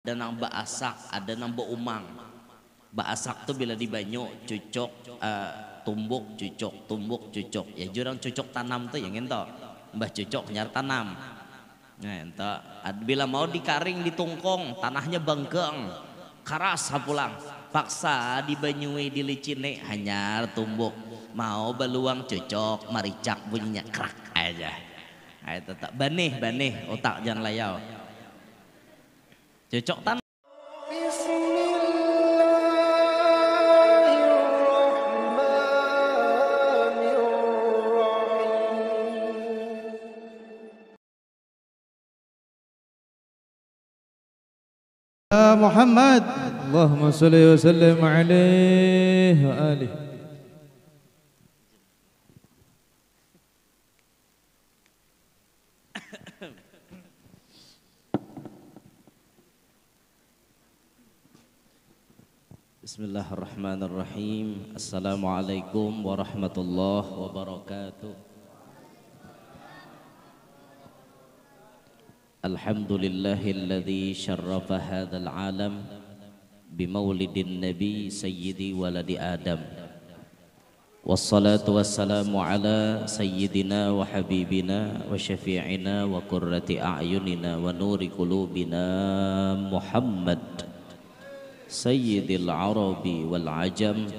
ada nang baasak, ada nang umang. Baasak tuh bila di banyu cucuk tumbuk cucuk. Ya jurang cucuk tanam tuh yang ento. Mbah cucuk nyar tanam. Nah, ento bila mau dikaring ditungkong, tanahnya bengkeng. Karas hapulang. Paksa di banyui di licine hanyar tumbuk. Mau beluang cucuk, maricak bunyinya krak aja. Ayo tetap banih otak jangan layau. Cocok tanam. Muhammad Allahumma salli wa sallim alaihi wa alihi. Bismillahirrahmanirrahim. Assalamualaikum warahmatullahi wabarakatuh. Alhamdulillahilladzi syarrafa hadzal alam bimawlidin nabi sayyidi waladi adam. Wassalatu wassalamu ala sayyidina wa habibina wa syafi'ina wa qurrati a'yunina wa nuri qulubina Muhammad sayyidil arabi wal ajam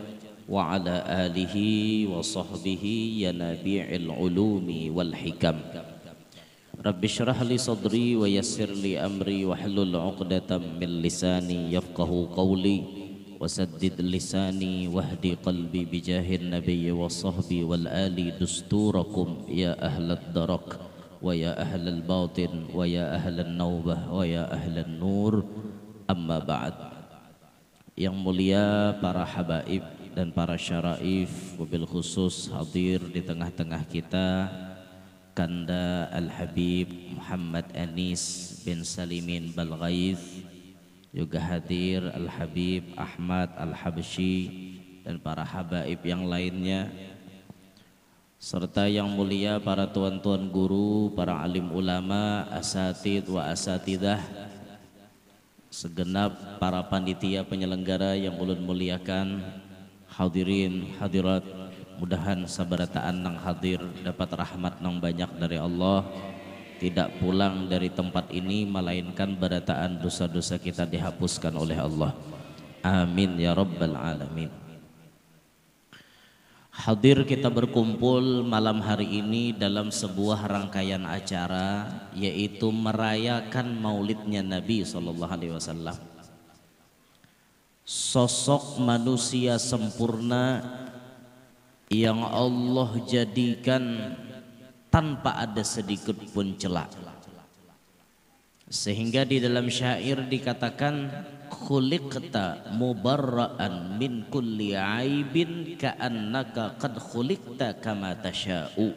wa ala alihi wa sahbihi ya nabi'il ulumi wal hikam. Rabbi syrah li sadri wa yassir li amri wa hlul 'uqdatam min lisani yafqahu qawli wa saddid lisani wahdi qalbi bijahin nabiyyi wa sahbi wal ali dusturakum ya ahlad darak wa ya ahlal batin wa ya ahlan naubah wa ya ahlan nur. Amma ba'd. Yang mulia para habaib dan para syaraif, wabil khusus hadir di tengah-tengah kita Kanda Al-Habib Muhammad Anis bin Salimin Balghaiz, juga hadir Al-Habib Ahmad Al-Habsyi dan para habaib yang lainnya, serta yang mulia para tuan-tuan guru, para alim ulama, asatid wa asatidah, segenap para panitia penyelenggara yang ulun muliakan, hadirin hadirat, mudahan sabarataan nang hadir dapat rahmat nang banyak dari Allah, tidak pulang dari tempat ini melainkan barataan dosa-dosa kita dihapuskan oleh Allah. Amin ya rabbal alamin. Hadir kita berkumpul malam hari ini dalam sebuah rangkaian acara, yaitu merayakan maulidnya Nabi SAW. Sosok manusia sempurna yang Allah jadikan tanpa ada sedikit pun celah, sehingga di dalam syair dikatakan khuliqta mubarra'an min kulli aibin ka'annaka qad khuliqta kama tasha'u.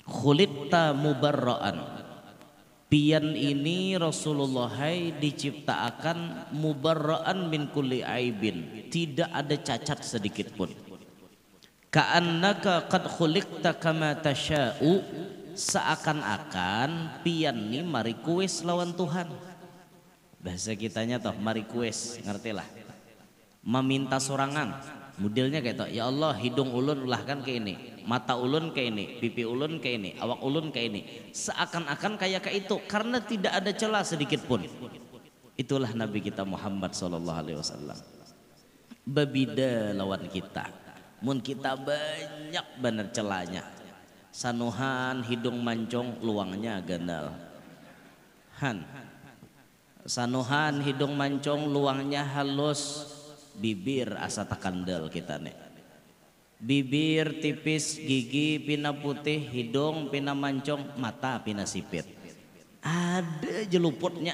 Khuliqta mubarra'an, pian ini Rasulullah diciptakan mubarra'an min kulli aibin, tidak ada cacat sedikit pun. Ka'annaka qad khuliqta kama tasha'u, seakan-akan pian ni mari kuis lawan Tuhan. Bahasa kitanya toh mari kuis, ngertilah. Meminta sorangan, modelnya kayak toh, ya Allah hidung ulun ulah kan kayak ini, mata ulun kayak ini, pipi ulun kayak ini, awak ulun kayak ini. Seakan-akan kayak itu karena tidak ada celah sedikit pun. Itulah Nabi kita Muhammad SAW. Babida lawan kita. Mun kita banyak bener celahnya, sanuhan hidung mancong luangnya gandal, han sanuhan hidung mancong luangnya halus, bibir asa takandel kita nih, bibir tipis, gigi pina putih, hidung pina mancong, mata pina sipit, ada jeluputnya.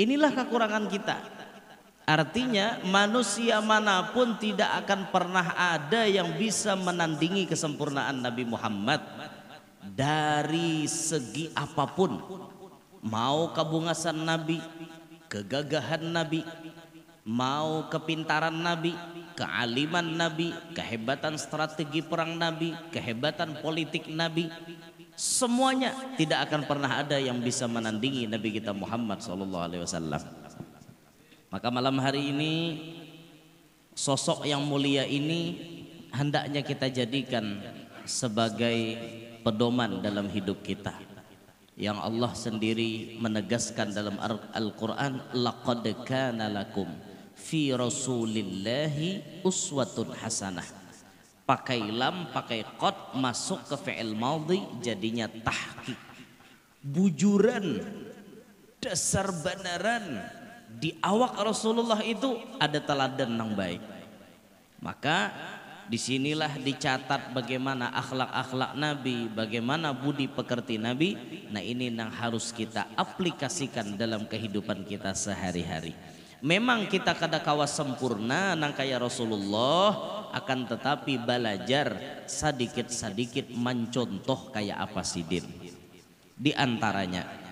Inilah kekurangan kita. Artinya manusia manapun tidak akan pernah ada yang bisa menandingi kesempurnaan Nabi Muhammad dari segi apapun. Mau kabungasan Nabi, kegagahan Nabi, mau kepintaran Nabi, kealiman Nabi, kehebatan strategi perang Nabi, kehebatan politik Nabi, semuanya tidak akan pernah ada yang bisa menandingi Nabi kita Muhammad SAW. Maka malam hari ini sosok yang mulia ini hendaknya kita jadikan sebagai pedoman dalam hidup kita, yang Allah sendiri menegaskan dalam Al-Quran, laqad kana lakum fi rasulillahi uswatun hasanah. Pakai lam, pakai qad, masuk ke fi'il madhi jadinya tahqiq, bujuran, dasar benaran. Di awak Rasulullah itu ada teladan yang baik. Maka disinilah dicatat bagaimana akhlak-akhlak Nabi, bagaimana budi pekerti Nabi. Nah ini yang harus kita aplikasikan dalam kehidupan kita sehari-hari. Memang kita kada kawa sempurna nang kaya Rasulullah, akan tetapi belajar sedikit-sedikit mencontoh kayak apa sidin. Di antaranya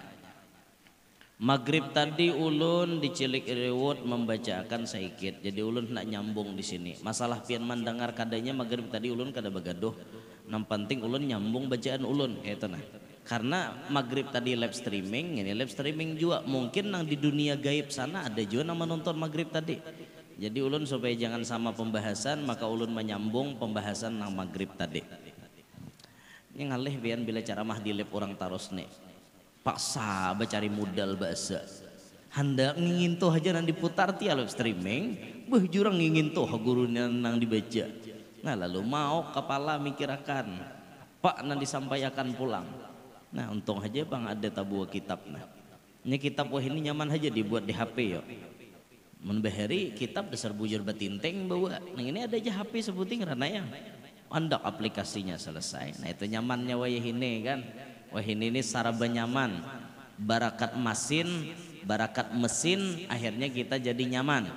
Maghrib tadi ulun dicilik rewot membacakan sedikit, jadi ulun nak nyambung di sini. Masalah pian mendengar kadanya maghrib tadi ulun kada bagaduh. Yang penting ulun nyambung bacaan ulun kayak itu nah. Karena maghrib tadi live streaming, ini live streaming juga mungkin nang di dunia gaib sana ada juga yang menonton maghrib tadi. Jadi ulun supaya jangan sama pembahasan, maka ulun menyambung pembahasan nang maghrib tadi. Ini ngalih pian bila ceramah di live orang tarus nih. Paksa cari modal bahasa hendak ngingin tuh aja nang diputar tiap live streaming, jurang ngingin tuh gurunya nang dibaca. Nah lalu mau kepala mikirakan pak nang disampaikan pulang. Nah untung aja bang ada tabuah kitab. Nah ini kitab wah ini nyaman aja dibuat di HP yo. Menbahari kitab dasar bujur batinteng bawa. Nah ini ada aja HP sebuting ranayang. Andak aplikasinya selesai. Nah itu nyamannya wah ini kan. Wah ini saraba nyaman, barakat mesin akhirnya kita jadi nyaman.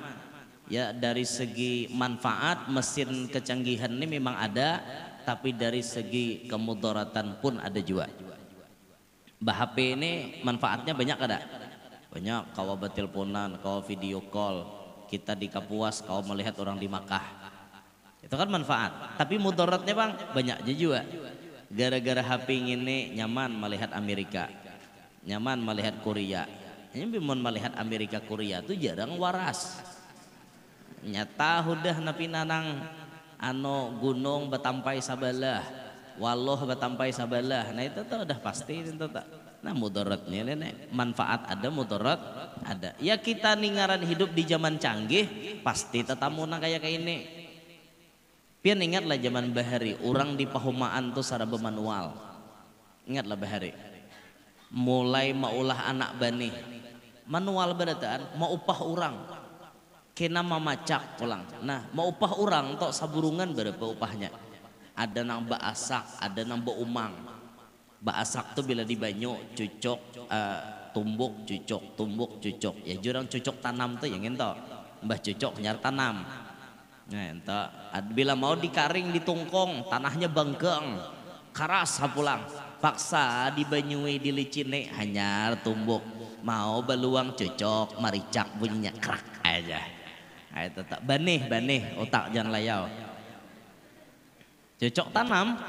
Ya dari segi manfaat mesin kecanggihan ini memang ada, tapi dari segi kemudaratan pun ada juga. HP ini manfaatnya banyak ada, banyak. Kau berteleponan, kau video call, kita di Kapuas, kau melihat orang di Makkah, itu kan manfaat. Tapi mudaratnya bang banyak juga. Gara-gara HP ini nyaman melihat Amerika, nyaman melihat Korea. Ini bimun melihat Amerika Korea itu jarang waras. Nyata udah napi nanang gunung betampai sabalah, walloh betampai sabalah. Nah itu tuh udah pasti itu tak. Nah mudaratnya ini manfaat ada, mudarat ada. Ya kita ningaran hidup di zaman canggih pasti tetamu nang kayak ini. Pian ingatlah zaman bahari, orang di pahumaan tuh saraba manual. Ingatlah bahari. Mulai maulah anak bani. Manual berataan mau upah orang. Kena mamacak pulang. Nah, mau upah orang tok saburungan berapa upahnya? Ada nang baasak, ada nang umang. Baasak tuh bila di banyu cucok tumbuk cucok. Ya jurang cucok tanam tuh yang ento. Mbah cucok nyar tanam. Nah, entah bila mau dikaring ditungkong tanahnya bangkeng keras pulang paksa dibanyui dilicine hanyar tumbuk mau beluang cocok maricak bunyinya krak aja. Nah, itu tak banih otak jangan layau cocok tanam.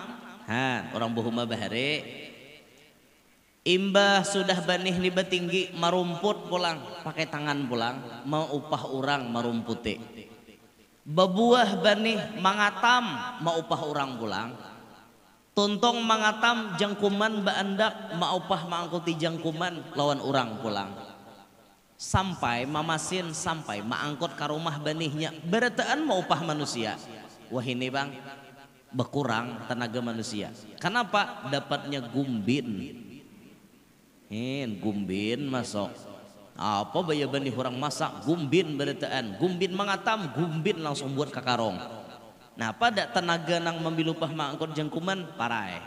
Orang buhuma bahari imbah sudah banih libat tinggi marumput pulang pakai tangan pulang mau upah orang marumputi. Bebuah banih mangatam mau upah orang pulang. Tontong mangatam jangkuman baandak mau upah mangkuti jangkuman lawan orang pulang. Sampai mamasin sampai maangkut ke rumah banihnya berataan mau upah manusia. Wah ini bang berkurang tenaga manusia. Kenapa? Dapatnya gumbin. Gumbin masuk. Apa baya bani orang masak gumbin berataan, gumbin mangatam, gumbin langsung buat kakarong. Nah pada tenaga nang membilupah mangkot jangkuman parai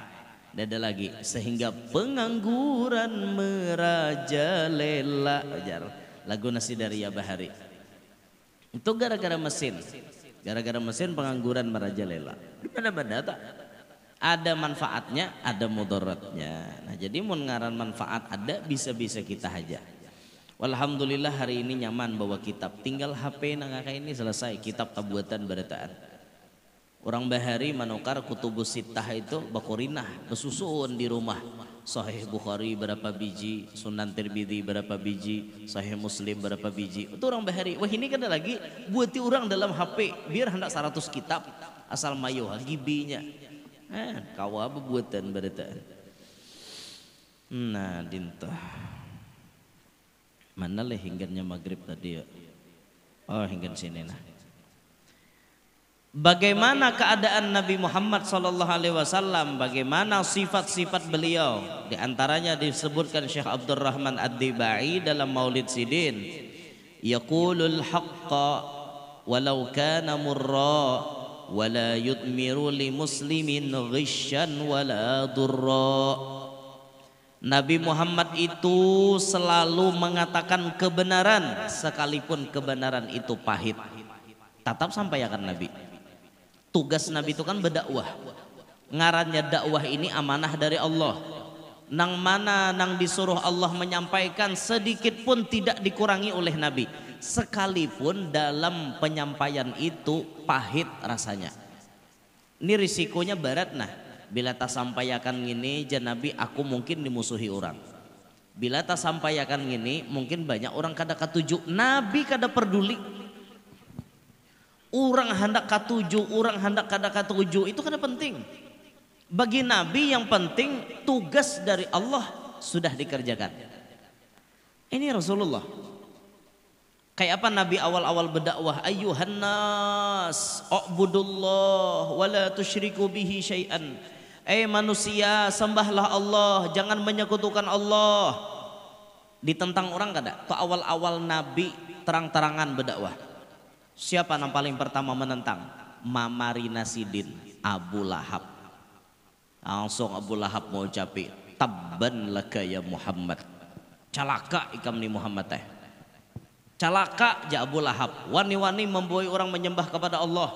dada lagi sehingga pengangguran merajalela. Lagu nasi dari ya bahari itu gara-gara mesin pengangguran merajalela. Di mana-mana tak ada manfaatnya, ada mudaratnya. Nah jadi mun ngaran manfaat ada bisa-bisa kita aja. Alhamdulillah hari ini nyaman bawa kitab, tinggal HP nang ini selesai kitab tabuatan berataan. Orang bahari manukar kutubus sittah itu bakurinah besusun di rumah. Sahih Bukhari berapa biji, Sunan Tirmidzi berapa biji, Sahih Muslim berapa biji. Itu orang bahari. Wah ini kan ada lagi buati orang dalam HP biar hendak 100 kitab asal mayo gibinya. Kawa buatan berita. Nah dintah. Mana lah hinggarnya maghrib tadi ya? Oh hinggan sini nah. Bagaimana keadaan Nabi Muhammad SAW, bagaimana sifat-sifat beliau. Di antaranya disebutkan Syekh Abdurrahman Ad-Dibai dalam Maulid Sidin. Yaqulul haqqa walau kana murra wala yudmiru li muslimin ghishan wala durra. Nabi Muhammad itu selalu mengatakan kebenaran sekalipun kebenaran itu pahit. Tetap sampaikan Nabi. Tugas Nabi itu kan berdakwah. Ngarannya dakwah ini amanah dari Allah. Nang mana nang disuruh Allah menyampaikan sedikit pun tidak dikurangi oleh Nabi. Sekalipun dalam penyampaian itu pahit rasanya. Ini risikonya berat nah. Bila tak sampaikan gini jan Nabi aku mungkin dimusuhi orang. Bila tak sampaikan gini mungkin banyak orang kada katuju. Nabi kada peduli. Orang hendak katuju, orang hendak kada katuju itu kada penting. Bagi Nabi yang penting tugas dari Allah sudah dikerjakan. Ini Rasulullah. Kayak apa Nabi awal-awal berdakwah? Ayyuhan nas, u'budullah wa la tusyriku bihi syai'an. Manusia, sembahlah Allah, jangan menyekutukan Allah. Ditentang orang kada? Itu awal-awal Nabi terang-terangan berdakwah. Siapa yang paling pertama menentang? Mamarina Sidin, Abu Lahab. Langsung Abu Lahab mau ucapi, tabban laka ya Muhammad. Calaka ikam ni Muhammad teh. Calaka ja Abu Lahab. Wani-wani membuai orang menyembah kepada Allah.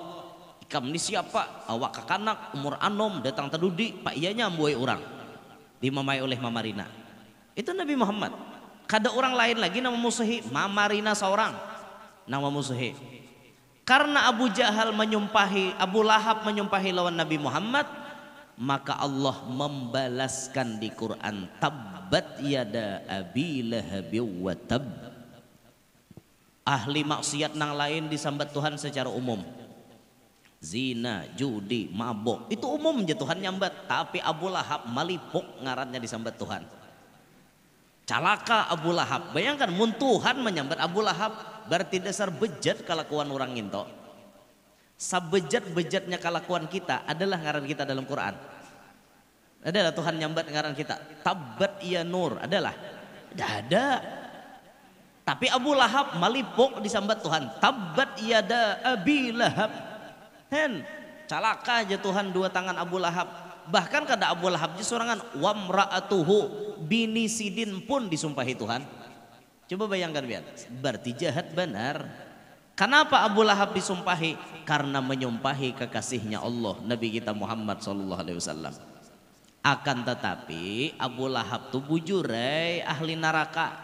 Ikam ni siapa? Awak kakanak umur anom datang terdudi. Pak iyanya membuai orang. Dimamai oleh Mamarina. Itu Nabi Muhammad. Kada orang lain lagi nama musuhi. Mamarina seorang nama musuhi. Karena Abu Jahal menyumpahi, Abu Lahab menyumpahi lawan Nabi Muhammad, maka Allah membalaskan di Quran, tabbat yada abi lahabi wa tab. Ahli maksiat nang lain disambat Tuhan secara umum. Zina, judi, mabok, itu umum je Tuhan nyambat. Tapi Abu Lahab malipuk ngarannya disambat Tuhan. Calaka Abu Lahab. Bayangkan mun Tuhan menyambat Abu Lahab. Berarti dasar bejat kelakuan orang into. Sabejat-bejatnya kelakuan kita adalah ngaran kita dalam Quran. Adalah Tuhan nyambat ngaran kita. Tabbat ya nur. Adalah. Tidak ada. Tapi Abu Lahab malipuk disambat Tuhan. Tabbat yada abi lahab. Calaka aja Tuhan dua tangan Abu Lahab. Bahkan kada Abu Lahab sorangan. Wamra'atuhu bini Sidin pun disumpahi Tuhan. Coba bayangkan biar, berarti jahat benar. Kenapa Abu Lahab disumpahi? Karena menyumpahi kekasihnya Allah, Nabi kita Muhammad SAW. Akan tetapi Abu Lahab tuh bujurai ahli neraka.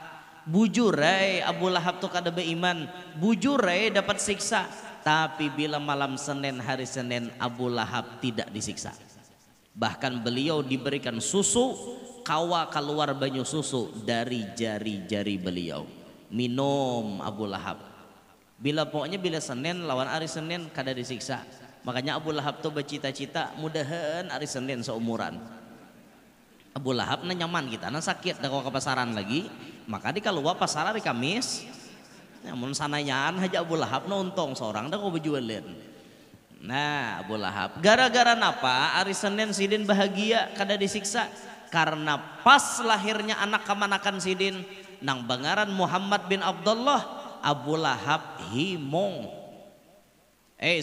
Bujurai Abu Lahab tuh kada beriman. Bujurai dapat siksa. Tapi bila malam Senin, hari Senin, Abu Lahab tidak disiksa. Bahkan beliau diberikan susu, kawa keluar banyu susu dari jari-jari beliau. Minum Abu Lahab. Pokoknya bila Senin lawan hari Senin kada disiksa. Makanya Abu Lahab tuh bercita-cita mudahan hari Senin seumuran. Abu Lahab na nyaman kita, na sakit dah ke pasaran lagi. Maka di keluar pasaran hari Kamis. Namun sanayaan haja Abu Lahab na untung seorang dah kau berjualan. Nah Abu Lahab gara-gara napa hari Senin Sidin bahagia kada disiksa. Karena pas lahirnya anak kemanakan Sidin nang bangaran Muhammad bin Abdullah, Abu Lahab himong.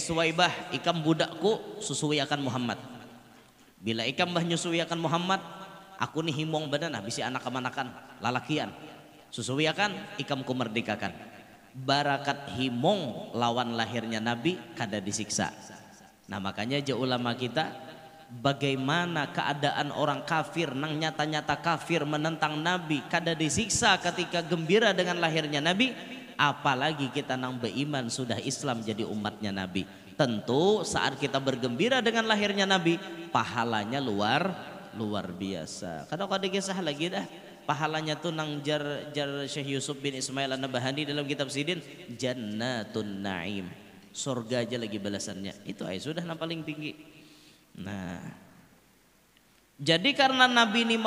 Suwaibah ikam budakku susui akan Muhammad. Bila ikam bah nyusui akan Muhammad, aku nih himong badan bisi anak kemanakan lalakian. Susui akan ikam kumerdekakan. Barakat himong lawan lahirnya Nabi kada disiksa. Nah makanya aja ulama kita, bagaimana keadaan orang kafir nang nyata-nyata kafir menentang Nabi kada disiksa ketika gembira dengan lahirnya Nabi, apalagi kita nang beriman sudah Islam jadi umatnya Nabi. Tentu saat kita bergembira dengan lahirnya Nabi, pahalanya luar biasa. Kadang ada kisah lagi dah, pahalanya tuh nang jar Syekh Yusuf bin Ismail An-Nabahani dalam kitab Sidin, Jannatun Naim, surga aja lagi balasannya. Itu ay sudah yang paling tinggi. Nah, jadi karena Nabi ini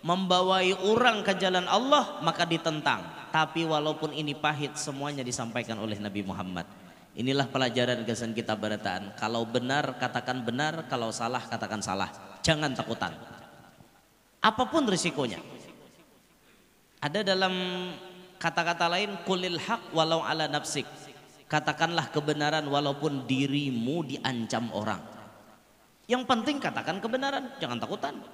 membawai orang ke jalan Allah, maka ditentang. Tapi walaupun ini pahit, semuanya disampaikan oleh Nabi Muhammad. Inilah pelajaran kesan kita barataan. Kalau benar katakan benar, kalau salah katakan salah. Jangan takutan. Apapun risikonya. Ada dalam kata-kata lain, kulil haq walau ala nafsik. Katakanlah kebenaran walaupun dirimu diancam orang. Yang penting katakan kebenaran, jangan takutan.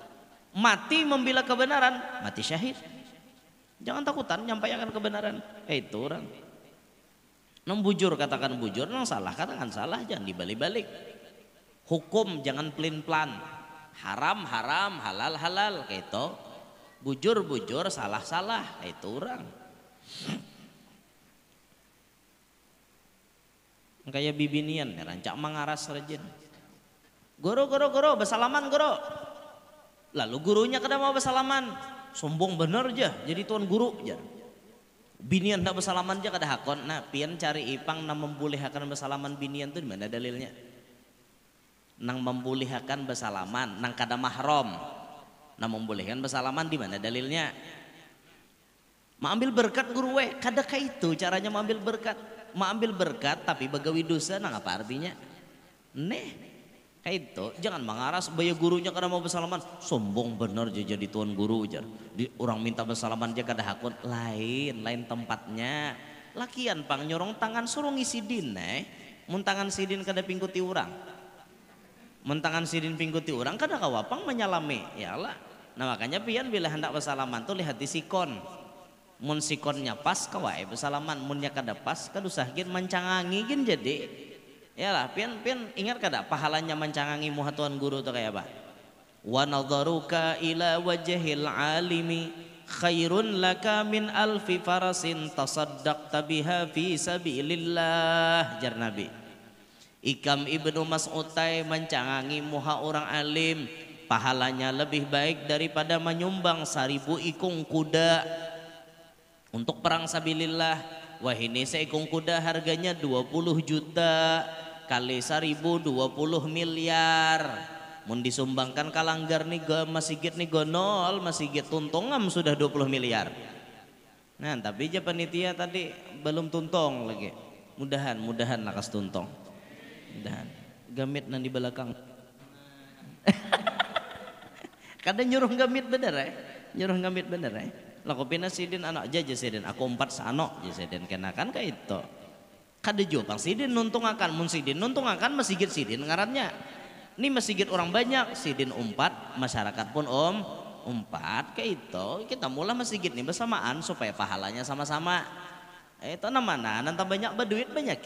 Mati membela kebenaran, mati syahid. Jangan takutan nyampaikan kebenaran. Itu orang. Nang bujur katakan bujur, nang salah katakan salah, jangan dibalik-balik. Hukum jangan pelin-pelan. Haram haram, halal halal, kayak itu. Bujur bujur, salah salah, itu orang. Kayak bibinian, rancak mengaras rajin. Guru bersalaman guru. Lalu gurunya kada mau bersalaman, sombong bener aja, jadi tuan guru aja. Binian tak bersalaman aja kada hakon. Nah, pian cari ipang nang membolehkan bersalaman binian tuh di mana dalilnya? Nang membolehkan bersalaman, nang kada mahram. Nang membolehkan bersalaman di mana dalilnya? Mengambil berkat guru kada kayak itu caranya mengambil berkat. Mengambil berkat tapi bagawi dosa, nang apa artinya? Kayak itu, jangan mengaras baya gurunya kada mau bersalaman, sombong bener jadi tuan guru jar. Orang minta bersalaman aja kada hakun, lain tempatnya. Lakian pang nyorong tangan suruh ngisi din mun tangan sidin kada pingkuti orang. Mun tangan sidin pingkuti orang kada kawapang menyalami, yalah. Nah makanya pian bila hendak bersalaman tuh lihat di sikon. Mun sikonnya pas kawai bersalaman, munnya kada pas kadusahkin mencangangi gin jadi. Yalah, pian ingat kada pahalanya mencangangi muha tuan guru itu kayak apa? Wa nadharuka ila wajhil alimi khairun laka min alfi farasin tasaddaqta biha fi sabilillah, jar Nabi. Ikam ibnu Mas'ud mencangangi muha orang alim, pahalanya lebih baik daripada menyumbang 1000 ikung kuda untuk perang sabilillah. Wah ini seikung kuda harganya 20 juta kali 1000 20 miliar. Mun disumbangkan kalanggar nih masjid nih gonol, masjid tuntongam sudah 20 miliar. Nah tapi aja panitia tadi belum tuntong lagi. Mudahan lakas tuntong. Mudahan. Gamit nang di belakang. Kadang nyuruh gamit bener Nyuruh gamit bener Laku pina sidin anak aja sidin aku 4 sano sidin kenakan kayak itu. Kada jopang sidin nuntung akan mun sidin nuntung akan masjid sidin ngarannya. Ini masjid orang banyak sidin 4 masyarakat pun 4 kayak itu. Kita mulai masjid ini bersamaan supaya pahalanya sama-sama. Itu namanya nanti banyak berduit banyak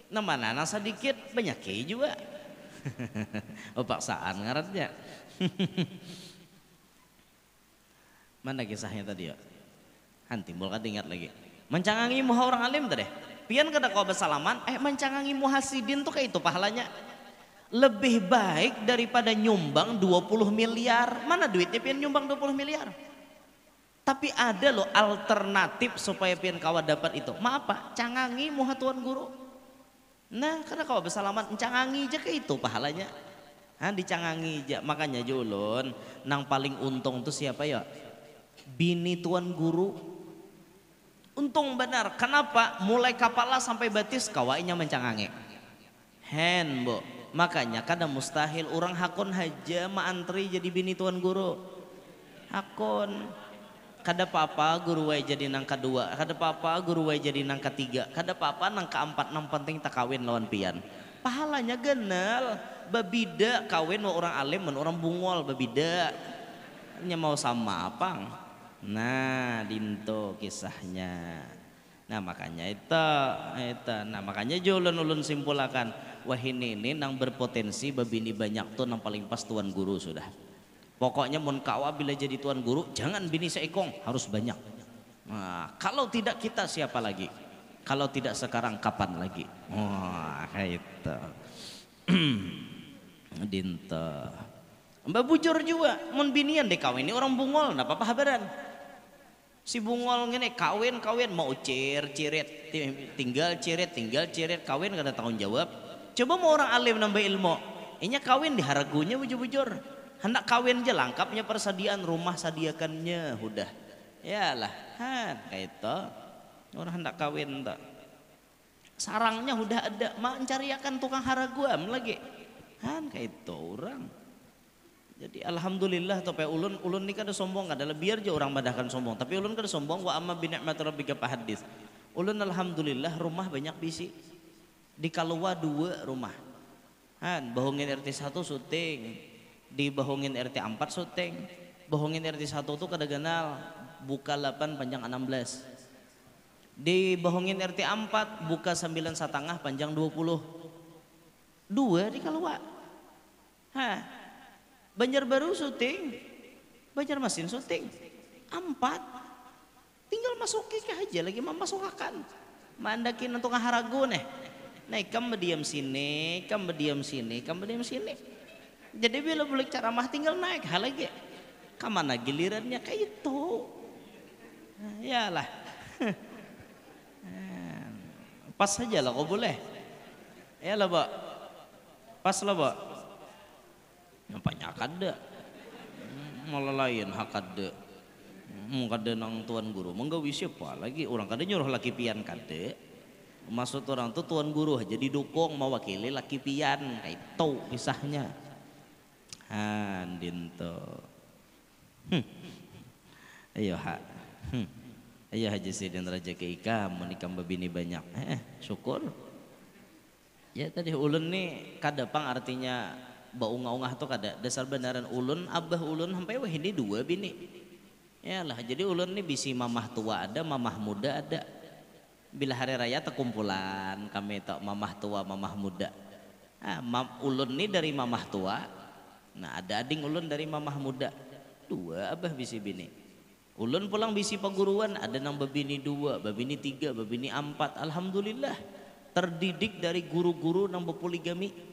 namanya nang sedikit banyak juga. Paksaan ngarannya. Mana kisahnya tadi ya? Timbul kan ingat lagi. Mencangangi muha orang alim tadi. Pian kada kau bersalaman, mencangangi muha sidin tuh kayak itu pahalanya. Lebih baik daripada nyumbang 20 miliar. Mana duitnya pian nyumbang 20 miliar? Tapi ada loh alternatif supaya pian kawa dapat itu. Ma apa? Cangangi muha tuan guru. Nah, kada kau bersalaman, mencangangi aja kayak itu pahalanya. Dicangangi aja. Makanya julun, nang paling untung tuh siapa ya? Bini tuan guru. Untung benar. Kenapa? Mulai kepala sampai batis kawainya mencangangi. Bo. Makanya kadang mustahil orang hakon haja maantri jadi bini tuan guru. Hakon. Kada apa-apa guru wae jadi nang kedua. Kada apa-apa guru wae jadi nang ketiga. Kada apa-apa nang keempat nang penting tak kawin lawan pian. Pahalanya genal. Babida kawin wa orang alim dan orang bungol babida. Nya mau sama apang. Nah dinto kisahnya. Nah makanya itu. Nah makanya ulun simpulakan. Wah ini nang berpotensi babini banyak tuh nang paling pas tuan guru sudah. Pokoknya mun kawa bila jadi tuan guru jangan bini seekong, harus banyak. Nah kalau tidak kita siapa lagi? Kalau tidak sekarang kapan lagi? Wah, itu. Dinta. Mbak bujur juga, mun binian deh kawin ini orang bungol, napa apa habaran? Si bungol ngene kawin mau ciret, tinggal ciret kawin kada tanggung jawab. Coba mau orang alim nambah ilmu, inya kawin di haragunya bujur. Hendak kawin aja lengkapnya persediaan rumah sadiakannya udah. Yalah, kayak itu. Orang hendak kawin tak. Sarangnya udah ada, mak mencariakan tukang haraguam lagi. Kayak itu orang. Jadi alhamdulillah tope ulun ni kada sombong adalah biar je orang badahkan sombong, tapi ulun kada sombong wa amma bi ni'mati rabbika fahadits. Ulun alhamdulillah rumah banyak bisi. Di Kalua 2 rumah. Bahungin RT 1 syuting, di Bahungin RT 4 syuting. Bahungin RT 1 tuh kada ganal buka 8 panjang 16. Di Bahungin RT 4 buka 9,5 panjang 20. 2 di Kalua. Banjarbaru syuting, Banjarmasin syuting, 4, tinggal masuki ke aja lagi memasukakan, mandakin untuk ngaharagu nih, naik kamu berdiam sini, jadi bila boleh ceramah tinggal naik hal lagi, kemana gilirannya kayak itu, yalah, pas saja lah kau boleh, ya lah Pak, pas lah Pak. Nampaknya kada malah lain hak kada kada nang tuan guru menggawi siapa lagi orang kada nyuruh laki pian kada maksud orang tuh tuan guru jadi dukung mewakili laki pian kayak itu kisahnya dinto ayo ayo Haji Sidin Raja Keika menikah babini banyak syukur ya tadi ulun nih kada pang artinya baungah-ungah tuh kada dasar benaran ulun abah ulun sampai wah ini 2 bini ya lah jadi ulun nih bisi mamah tua ada mamah muda ada bila hari raya terkumpulan kami tak mamah tua mamah muda ulun nih dari mamah tua nah ada ading ulun dari mamah muda 2 abah bisi bini ulun pulang bisi paguruan ada nang babini 2 babini 3 babini 4 alhamdulillah terdidik dari guru-guru nang berpoligami.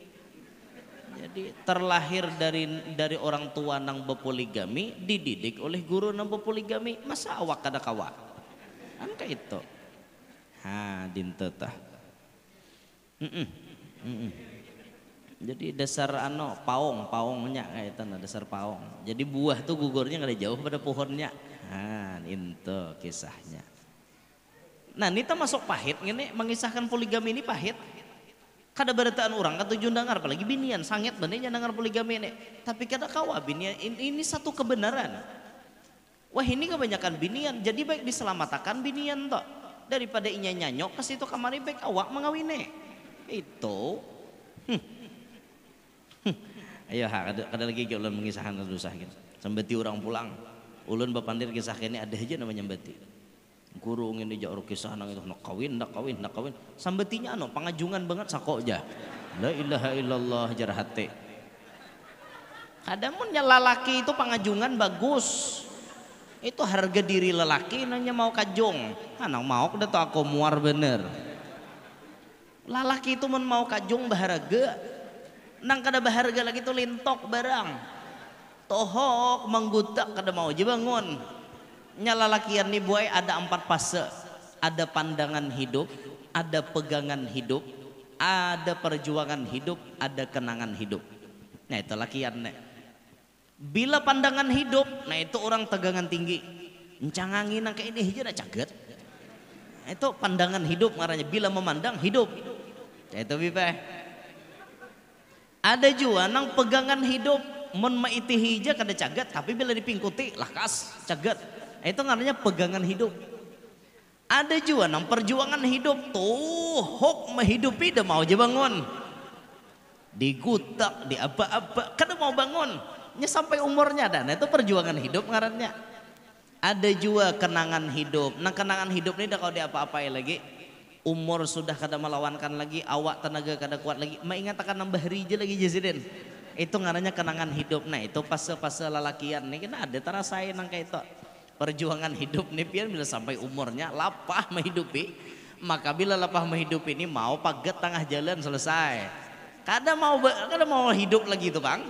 Jadi terlahir dari orang tua nang berpoligami, dididik oleh guru nang berpoligami, masa awak kada kawa? Kan kayak itu. Dinto tah. Jadi dasar paongnya kayak itu dasar paong. Jadi buah tuh gugurnya kada jauh pada pohonnya. Itu kisahnya. Nah, ini masuk pahit ini mengisahkan poligami ini pahit. Kada berataan orang kata jundangar apalagi binian sangat benernya dengar poligami ini tapi kada kawa binian ini satu kebenaran wah ini kebanyakan binian jadi baik diselamatkan binian toh daripada inya nyanyok ke situ kamari baik awak mengawine itu ayo kada lagi ulun mengisahkan dosa gitu sambeti orang pulang ulun bapandir kisah ini ada aja namanya beti guru ngene jauh kisah nang itu nak kawin sambetinya pangajungan banget sakok aja la ilaha illallah jar hati kadang mun lalaki itu pangajungan bagus itu harga diri lelaki nanya mau kajong nang mau kada tuh aku muar bener lalaki itu mun mau kajong baharga nang kada baharga lagi tuh lintok barang tohok menggutak kada mau aja bangun nyalalakian nih boy ada 4 fase ada pandangan hidup ada pegangan hidup ada perjuangan hidup ada kenangan hidup nah itu lakian nih bila pandangan hidup nah itu orang tegangan tinggi encangangin nang kayak ini aja caget itu pandangan hidup marahnya bila memandang hidup itu bipe ada juga nang pegangan hidup mun maiti hija kada caget tapi bila dipingkuti lakas caget itu namanya pegangan hidup ada juga nang perjuangan hidup tuh hok menghidupi dah mau aja bangun digutak di apa-apa kada mau bangun sampai umurnya dan itu perjuangan hidup ngarannya ada juga kenangan hidup nah kenangan hidup ini dah kalau di apa-apai lagi umur sudah kada melawankan lagi awak tenaga kada kuat lagi mengingat akan nambah rija lagi jazidin itu ngarannya kenangan hidup nah itu fase-fase lalakian nih kena ada terasain nang kayak itu perjuangan hidup nih pian bila sampai umurnya lapah menghidupi Maka bila lapah menghidup ini mau paget tengah jalan selesai. Kadang mau hidup lagi tuh Bang.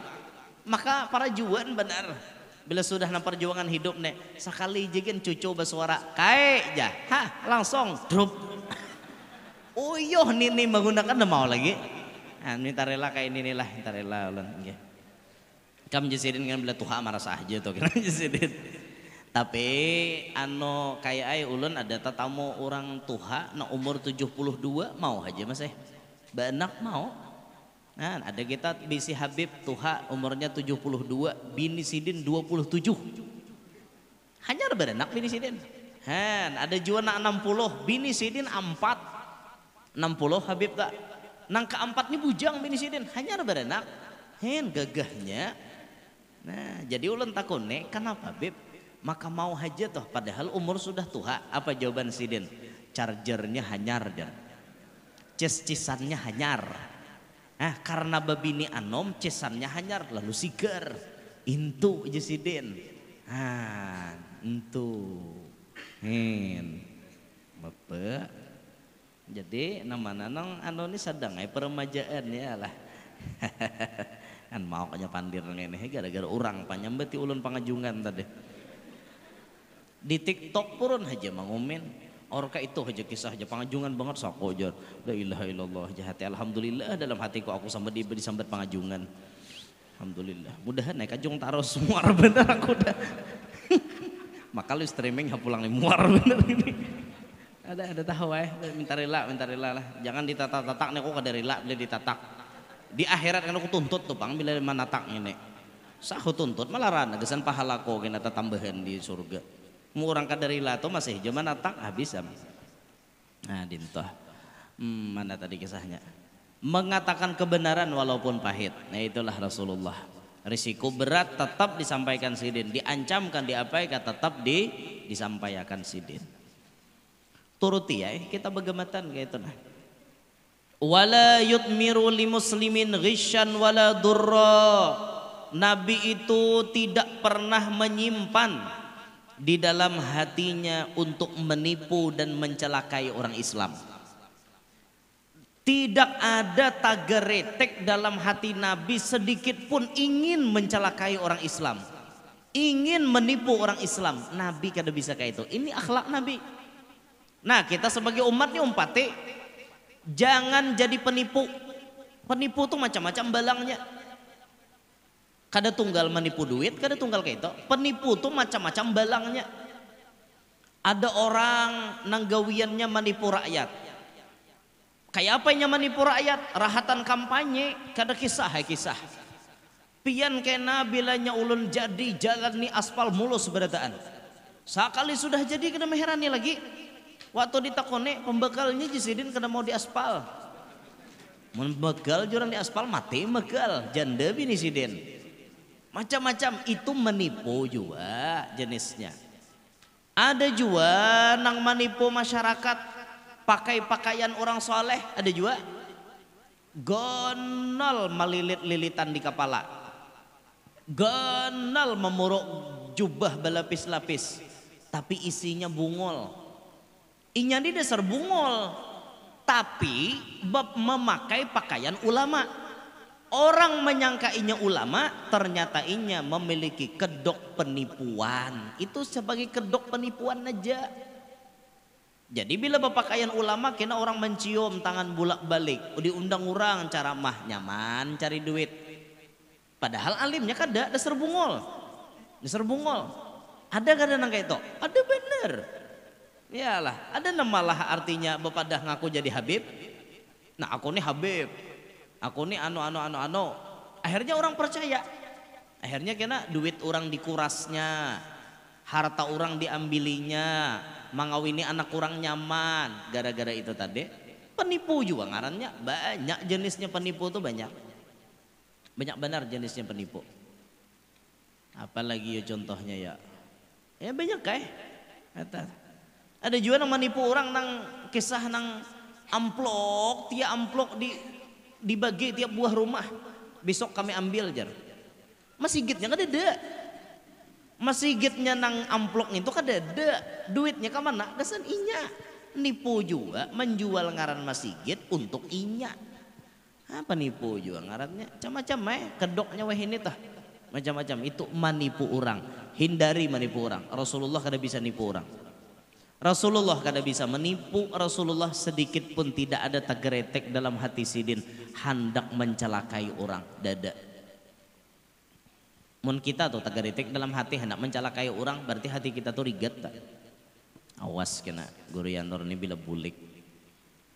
Maka para juan benar. Bila sudah na perjuangan hidup nih, sekali jigen cucu bersuara kae ja, langsung drop. Oh iya ini menggunakan mau lagi. Nah, minta rela kayak ini lah, minta rela ulun nggih. Kam jesidin kan bila tuha marah saja tuh kan jesidin. Tapi anu kayak ay ulun ada tatamu orang tuha na umur 72 mau aja Mas Benak mau. Nah, ada kita bisi Habib tuha umurnya 72, bini sidin 27. Hanya berenak bini sidin. Han, ada juga nak 60, bini sidin 4. 60 Habib tak. Nang keempat nih bujang bini sidin, hanya berenak. Hen gagahnya. Nah, jadi ulun takune kenapa Habib? Maka mau aja toh padahal umur sudah tua. Apa jawaban sidin? Chargernya hanyar dan ces-cisannya hanyar. Nah, karena babini anom cesannya hanyar lalu sigar. Intu aja sidin. Ah, intu. Hen. Bapak. Jadi nama nanong anu ini sedang peremajaan ya lah. Kan mau kanya pandir ini gara-gara orang panyambeti ulun pangajungan tadi. Di TikTok purun aja mengumin orka itu aja kisah aja pangajungan banget sako jar la ilaha illallah hati alhamdulillah dalam hatiku aku sampai diberi sambat pangajungan alhamdulillah mudahan naik kajung taruh muar bener aku dah maka lu streaming pulang nih muar bener ini ada tahu minta rela lah jangan ditatak-tatak nih aku kada rela bila ditatak di akhirat kan aku tuntut tuh Bang bila manatak ini sahu tuntut malaran gesan pahala ko kena tambahan di surga. Mau orang kadarila tuh masih zaman atak habis sama. Nah dintoh mana tadi kisahnya mengatakan kebenaran walaupun pahit. Nah itulah Rasulullah. Risiko berat tetap disampaikan sidin, diancamkan diapaikan tetap disampaikan sidin. Turuti ya kita begematan kayak itu nah. Wala yutmiru li muslimin ghisyan wala durra. Nabi itu tidak pernah menyimpan di dalam hatinya untuk menipu dan mencelakai orang Islam. Tidak ada tageretek dalam hati Nabi sedikit pun ingin mencelakai orang Islam, ingin menipu orang Islam. Nabi kada bisa kayak itu. Ini akhlak Nabi. Nah kita sebagai umatnya umpati jangan jadi penipu. Penipu tuh macam-macam balangnya. Kada tunggal menipu duit, kada tunggal kayak itu. Penipu tuh macam-macam balangnya. Ada orang nanggawiannya menipu rakyat. Kayak apa yang menipu rakyat? Rahatan kampanye, kada kisah. Pian kena bilanya ulun jadi jalan ni aspal mulus berataan. Sekali sudah jadi kada meherani lagi. Waktu ditakone pembekalnya jisidin kada mau di aspal. Membekal jurang di aspal mati megal janda bini sidin. Macam-macam itu menipu juga jenisnya. Ada juga nang menipu masyarakat pakai pakaian orang soleh. Ada juga gonol melilit-lilitan di kepala, gonol memuruk jubah berlapis-lapis, tapi isinya bungol. Inya di dasar bungol, tapi memakai pakaian ulama. Orang menyangka inya ulama, ternyata inya memiliki kedok penipuan. Itu sebagai kedok penipuan aja. Jadi bila berpakaian ulama, kena orang mencium tangan bolak-balik. Diundang orang cara mah nyaman cari duit. Padahal alimnya kada, dasar bungol. Ada kada nang kayak itu? Ada bener. Iyalah, ada namalah artinya bepadah ngaku jadi Habib. Nah aku nih Habib. Aku nih anu. Akhirnya orang percaya. Akhirnya kena duit orang dikurasnya, harta orang diambilinya, mengawini anak orang nyaman. Gara-gara itu tadi penipu juga ngarannya. Banyak jenisnya penipu tuh banyak. Banyak benar jenisnya penipu. Apalagi ya contohnya ya. Ya banyak ada juga yang menipu orang nang kisah nang amplok, tiap amplok dibagi tiap buah rumah. Besok kami ambil jar. Masjidnya kan ada. Masjidnya nang amplok itu kan ada. Duitnya ke mana? Kesan inya. nipu juga menjual ngaran masjid untuk inya. Apa nipu juga ngarannya? Macam-macam kedoknya wah ini tah. Macam-macam itu menipu orang. Hindari menipu orang. Rasulullah kada bisa nipu orang. Rasulullah kada bisa menipu. Rasulullah sedikit pun tidak ada tageretek dalam hati sidin hendak mencelakai orang. Dada. Mun kita tuh tageretek dalam hati hendak mencelakai orang, berarti hati kita tuh rigat tak? Awas kena guru Yanor ini bila bulik.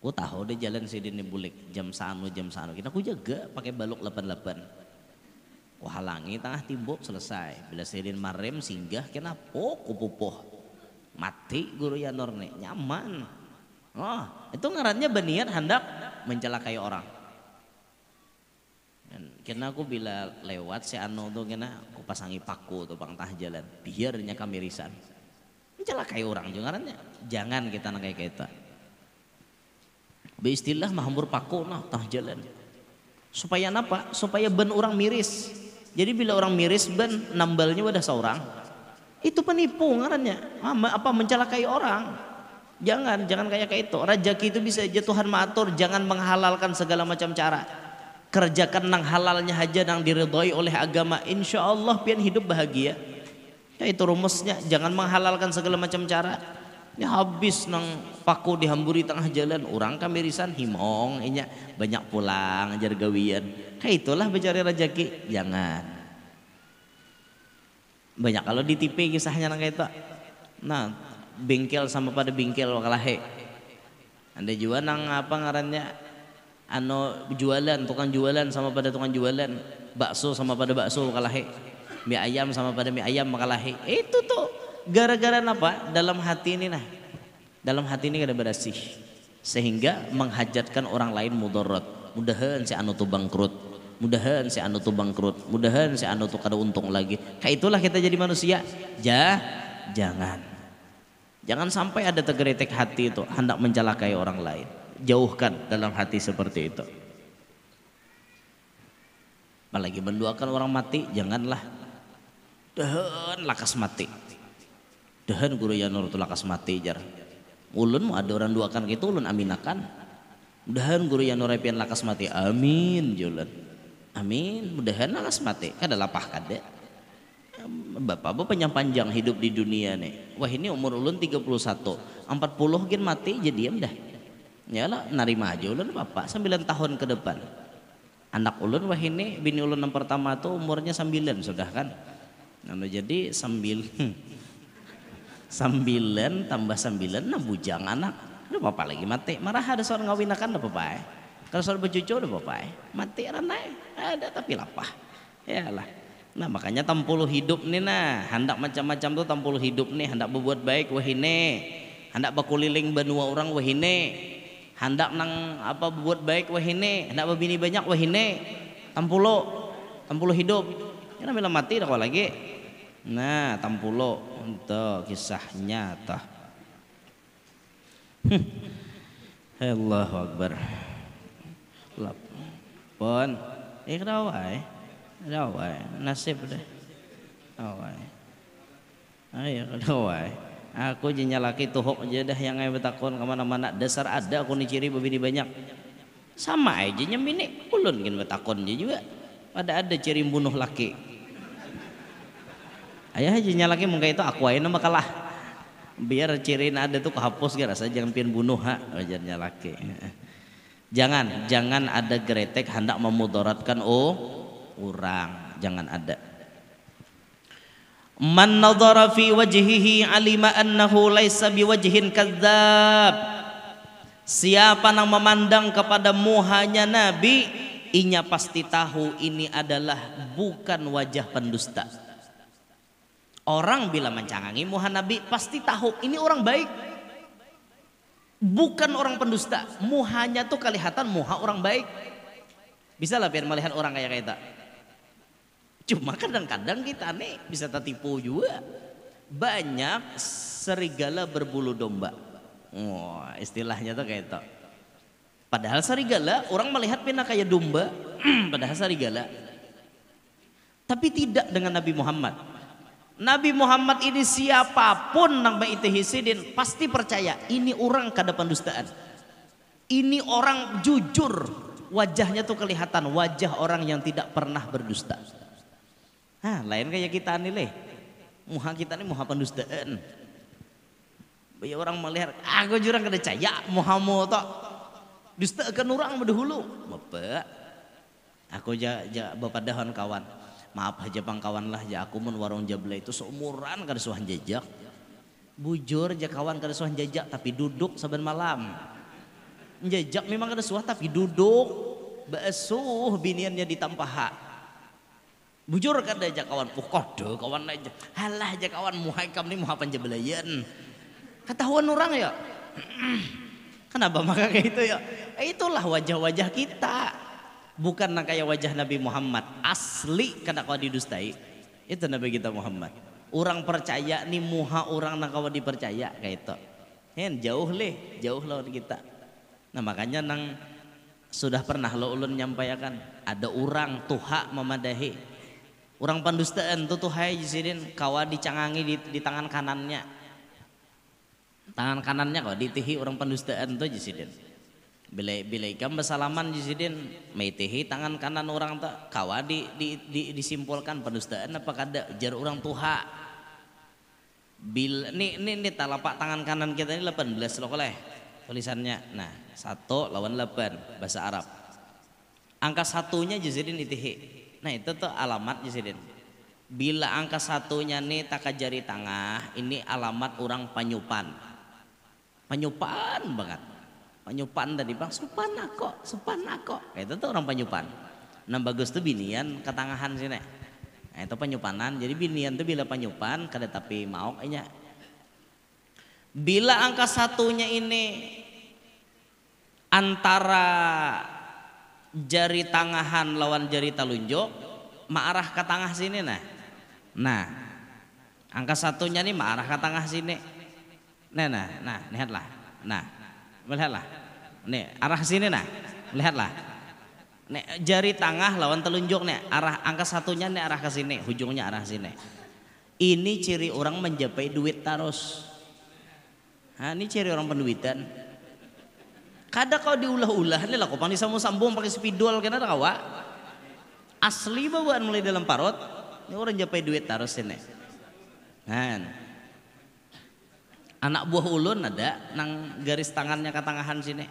Ku tahu deh jalan sidin ini bulik jam sanu. Kita ku jaga pakai balok 88. Ku halangi tengah timbuk selesai. Bila sidin marem singgah kenapa ku pupuh. Mati guru Yanor nih nyaman. Oh itu ngarannya berniat hendak mencelakai orang. Kena aku bila lewat si Ano tuh kena aku pasangi paku tuh bang tah jalan biarnya kami risan mencelakai orang juga ngarannya. Jangan kita kayak kita. Beistilah mahambur paku nah tah jalan. Supaya apa? Supaya ben orang miris. Jadi bila orang miris ben nambalnya wadah seorang. Itu penipu ngarannya. Apa mencelakai orang. Jangan kayak itu. Rajaki itu bisa aja Tuhan mengatur. Jangan menghalalkan segala macam cara. Kerjakan nang halalnya aja nang diridhoi oleh agama. Insya Allah pian hidup bahagia. Ya itu rumusnya. Jangan menghalalkan segala macam cara. Ya habis nang paku dihamburi tengah jalan. Orang kamirisan himong. Inya banyak pulang ajar gawian. Kayak itulah mencari rajaki. Jangan. Banyak kalau di TV kisahnya nang kayak itu. Nah, bengkel sama pada bengkel wakalahe. Anda juga nang apa ngarannya? Jualan, tukang jualan sama pada tukang jualan. Bakso sama pada bakso wakalahe. Mie ayam sama pada mie ayam wakalahe. Itu tuh gara-gara apa? Dalam hati ini nah. Dalam hati ini kada bersih. Sehingga menghajatkan orang lain mudarat. Mudahan si anu tuh bangkrut. Mudahan si anu tuh bangkrut, mudahan si anu tuh kada untung lagi. Kayak itulah kita jadi manusia. Jangan sampai ada tergeretek hati itu hendak mencelakai orang lain. Jauhkan dalam hati seperti itu. Apalagi mendoakan orang mati, janganlah. Dahan lakas mati. Dahan guru Yanur tuh lakas mati jar. Ulun mau ada orang doakan gitu, ulun aminakan. Mudahan guru Yanur pian lakas mati. Amin julan. Amin, mudahan lakas mati. Kada lapah kada. Bapak panjang-panjang hidup di dunia nih. Wah ini umur ulun 31, 40 gen mati jadi diam dah. Yalah narima aja ulun bapak 9 tahun ke depan. Anak ulun wah ini bini ulun yang pertama tuh umurnya 9 sudah kan. Nah, jadi 9 tambah 9 nah bujang anak. Ada apa lagi mati. Marah ada seorang ngawinakan ada apa kalau soal bercucu udah bapak mati ranai ada tapi lapah ya lah. Nah makanya tampuluh hidup nih nah hendak macam-macam tuh tampuluh hidup nih hendak berbuat baik wahine hendak bakuliling benua orang wahine hendak nang apa berbuat baik wahine hendak berbini banyak wahine tampuluh hidup ini bila mati dah kau lagi. Nah tampuluh untuk kisahnya tah. Allahu Akbar. Pon, rawai nasib deh, rawai, ayo rawai. Aku jenya laki tuhok aja dah yang ayah betakon kemana-mana dasar ada aku nih ciri begini banyak, sama aja nyemini ulun gin betakon aja juga, ada ciri bunuh laki. Ayah jenya laki mungkin itu aku aja nama kalah, biar ciri ada tuh kehapus gara saja jangan pian bunuh wajarnya laki. Jangan ada geretek hendak memudaratkan orang, jangan ada. Man nadhara fi wajhihi alima annahu laisa biwajhin kadzdzab. Siapa yang memandang kepada muhanya Nabi, inya pasti tahu ini adalah bukan wajah pendusta. Orang bila mencangangi muha Nabi pasti tahu ini orang baik. Bukan orang pendusta, muhanya tuh kelihatan muha orang baik. Bisa lah biar melihat orang kayak kita. Cuma kadang-kadang kita nih bisa tertipu juga. Banyak serigala berbulu domba. Wah, istilahnya tuh kayak itu. Padahal serigala orang melihat pina kayak domba, padahal serigala. Tapi tidak dengan Nabi Muhammad. Nabi Muhammad ini siapapun nang baitihisidin pasti percaya ini orang kada pendustaan. Ini orang jujur, wajahnya tuh kelihatan wajah orang yang tidak pernah berdusta. Lain kayak kita nih leh. Muha kita nih muha pendustaan. Banyak orang melihat, aku jurang kada percaya Muhammad tok. Dusta kan orang berdahulu. Bapak, aku bapak dahon kawan. Maaf aja pang kawan lah ya aku mun warung jabla itu seumuran kada suhan jejak. Bujur aja kawan kada suhan jejak tapi duduk saben malam. Jejak memang kada suah tapi duduk basuh biniannya ditampaha. Bujur kada aja kawan kode kawan aja. Halah aja kawan muhai kam ni muha panjabelayan. Ketahuan orang ya. Kenapa maka kayak itu ya? Itulah wajah-wajah kita. Bukan kayak wajah Nabi Muhammad asli kada kau didustai. Itu Nabi kita Muhammad. Orang percaya nih muha orang nak kau dipercaya kayak itu. Jauh lawan kita. Nah makanya nang sudah pernah lo ulun nyampaikan ada orang tuha memadahi. Orang pendustaan tuh tuhai jisidin kawa dicangangi di tangan kanannya. Tangan kanannya kok ditihi orang pendustaan tuh jisidin. Bila ikam bersalaman jisidin maitihi tangan kanan orang tak kawa disimpulkan pendustaan apa kada jar orang tuha. Bil ini talapak tangan kanan kita ini 18 loh koleh tulisannya. Nah 1 lawan 8 bahasa Arab. Angka 1-nya jisidin ditihi. Nah itu tuh alamat jisidin. Bila angka 1-nya nih tak jari tengah ini alamat orang panyupan. Panyupan banget. Panyupan tadi bang, supan ako. Itu tuh orang panyupan. Nah bagus tuh binian ketangahan sini. Nah itu panyupanan. Jadi binian tuh bila panyupan kada tapi mau kayaknya. Bila angka 1-nya ini antara jari tangahan lawan jari telunjuk, maarah ke tengah sini nah. Angka 1-nya nih maarah ke tengah sini. Nah, lihatlah. Nah, melihatlah. Nih, arah sini lihatlah. Nih, jari tengah lawan telunjuk nih, arah angka 1-nya nih arah ke sini, ujungnya arah sini. Ini ciri orang menjapai duit terus. Ini ciri orang penduitan. Kada kau diulah-ulah nih lah, kau pang disambung pakai spidol kena ada kawa. Asli bawaan mulai dalam parut, ini orang japai duit terus ini. Anak buah ulun ada nang garis tangannya ke tangahan sini.